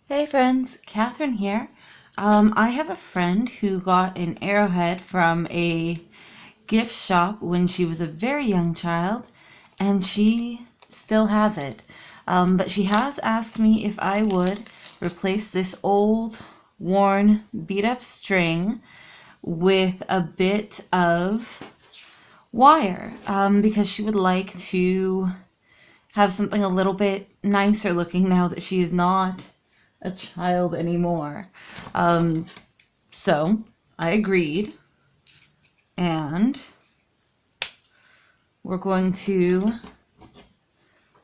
Hey friends, Catherine here. I have a friend who got an arrowhead from a gift shop when she was a very young child, and she still has it. But she has asked me if I would replace this old, worn, beat up string with a bit of wire because she would like to have something a little bit nicer looking now that she is not a child anymore. Um, so I agreed, and we're going to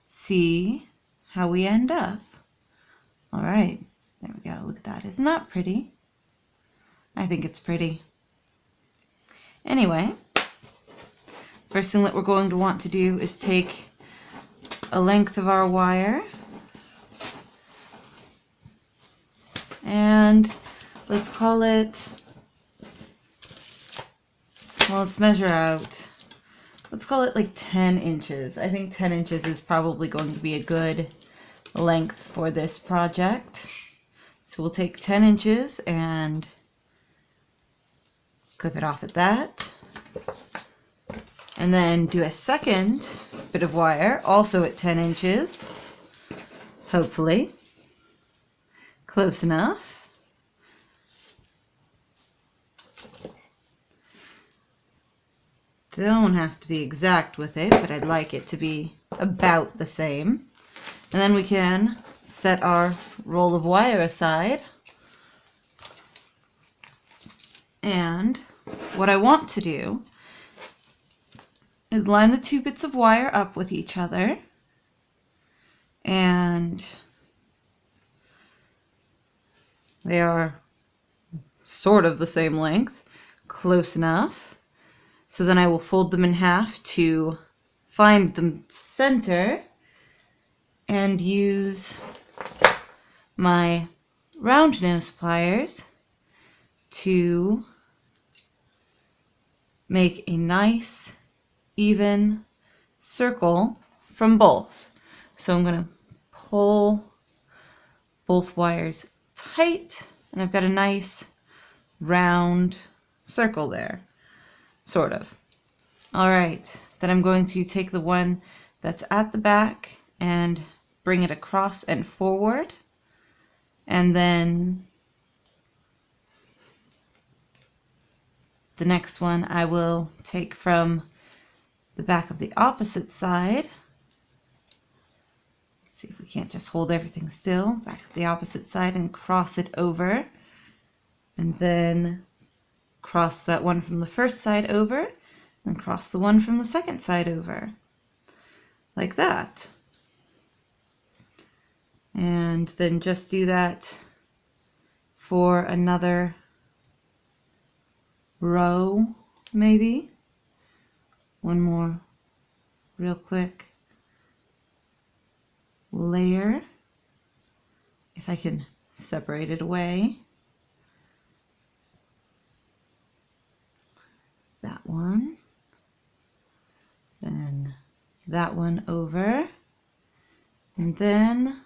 see how we end up. All right, there we go. Look at that. Isn't that pretty? I think it's pretty. Anyway, first thing that we're going to want to do is take a length of our wire and let's call it, well, let's measure out, let's call it like 10 inches. I think 10 inches is probably going to be a good length for this project. So we'll take 10 inches and clip it off at that. And then do a second bit of wire, also at 10 inches, hopefully. Close enough. Don't have to be exact with it, but I'd like it to be about the same. And then we can set our roll of wire aside. And what I want to do is line the two bits of wire up with each other, and they are sort of the same length, close enough. So then I will fold them in half to find the center and use my round nose pliers to make a nice even circle from both. So I'm going to pull both wires tight, and I've got a nice round circle there, sort of. All right, then I'm going to take the one that's at the back and bring it across and forward, and then the next one I will take from the back of the opposite side. Let's see if we can't just hold everything still. Back of the opposite side and cross it over, and then cross that one from the first side over, and cross the one from the second side over, like that. And then just do that for another row, maybe. One more real quick layer, if I can separate it away. That one, then that one over, and then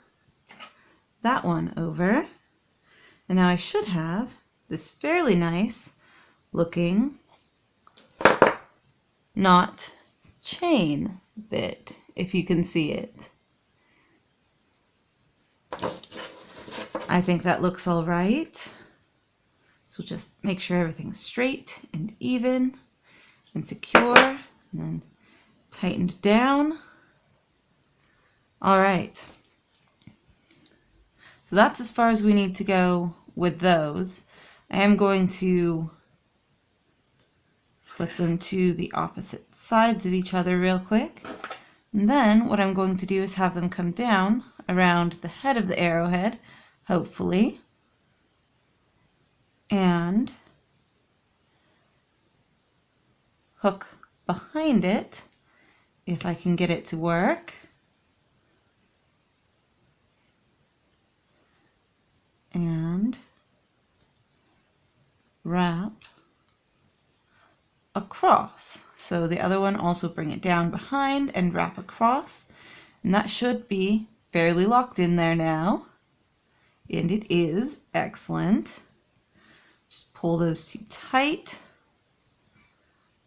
that one over. And now I should have this fairly nice looking knot chain bit, if you can see it. I think that looks all right. So just make sure everything's straight and even and secure, and then tightened down. All right. So that's as far as we need to go with those. I am going to flip them to the opposite sides of each other real quick. And then what I'm going to do is have them come down around the head of the arrowhead, hopefully, and hook behind it, if I can get it to work. And wrap across. So the other one, also bring it down behind and wrap across, and that should be fairly locked in there now. And it is. Excellent. Just pull those two tight.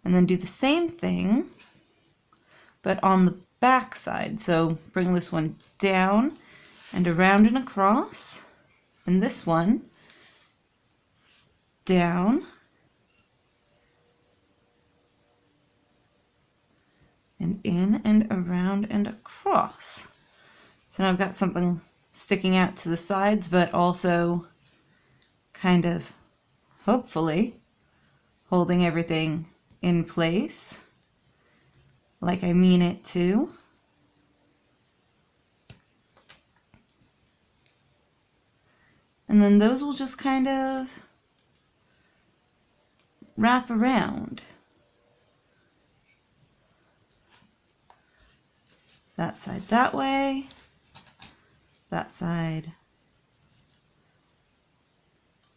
And then do the same thing, but on the back side. So bring this one down and around and across. And this one down and in and around and across. So now I've got something sticking out to the sides, but also kind of, hopefully, holding everything in place like I mean it to. And then those will just kind of wrap around. That side that way, that side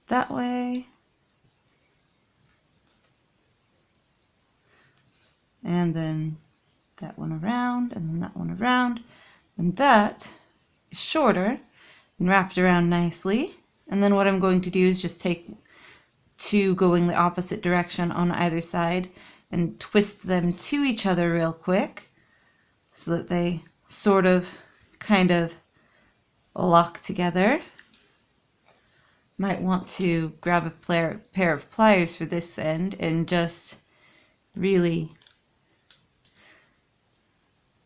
that way, and then that one around, and then that one around, and that is shorter and wrapped around nicely. And then what I'm going to do is just take two going the opposite direction on either side and twist them to each other real quick so that they sort of kind of lock together. Might want to grab a pair of pliers for this end and just really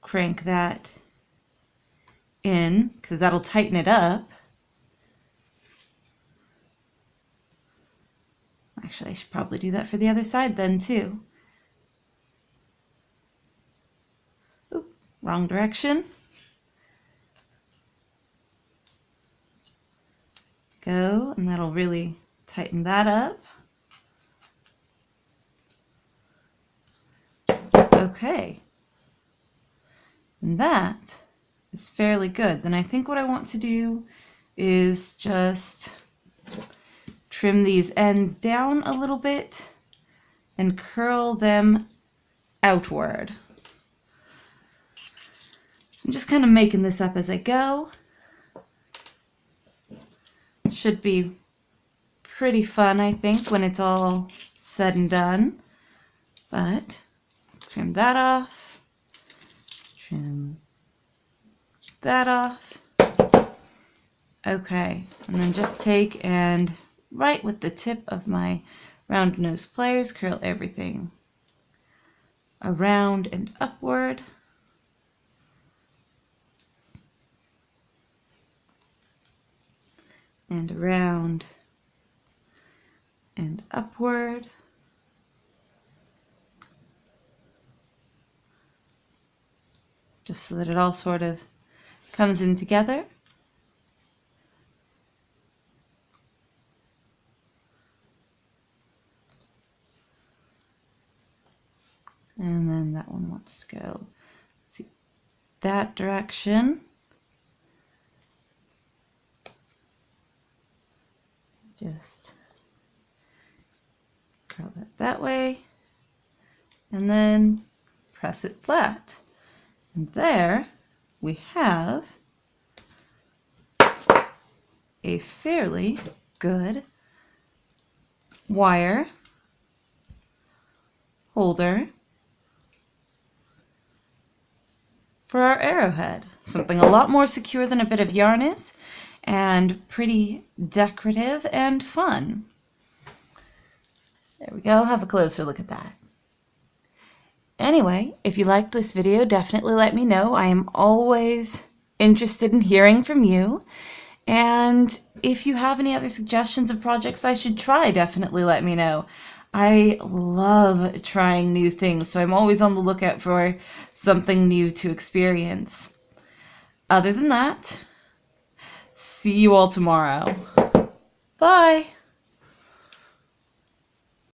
crank that in, because that'll tighten it up. Actually, I should probably do that for the other side then too. Oop, wrong direction. Go, and that'll really tighten that up. Okay. And that is fairly good. Then I think what I want to do is just trim these ends down a little bit and curl them outward. I'm just kind of making this up as I go. Should be pretty fun, I think, when it's all said and done. But trim that off, trim that off. Okay, and then just take and right with the tip of my round nose pliers, curl everything around and upward. And around and upward. Just so that it all sort of comes in together. And then that one wants to go, let's see, that direction. Just curl that way, and then press it flat. And there we have a fairly good wire holder for our arrowhead. Something a lot more secure than a bit of yarn is, and pretty decorative and fun. There we go, have a closer look at that. Anyway, if you liked this video, definitely let me know. I am always interested in hearing from you. And if you have any other suggestions of projects I should try, definitely let me know. I love trying new things, so I'm always on the lookout for something new to experience. Other than that, see you all tomorrow. Bye!